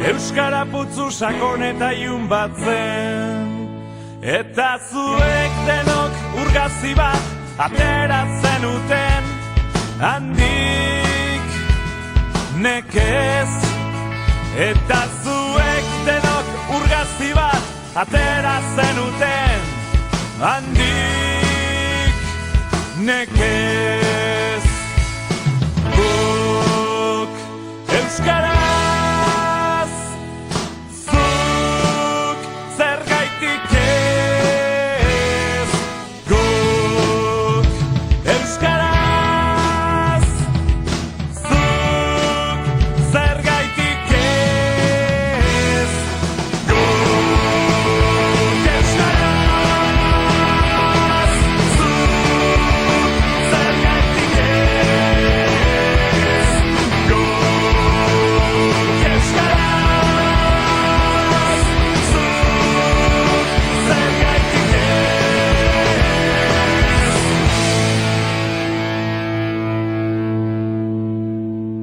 Euskara putzu sakon eta ilun bat zen, eta zuek denok urgazi bat ateratzen uten, handik nekez. Eta zuek denok urgazi bat ateratzen uten, handik nekez. Guk Euskara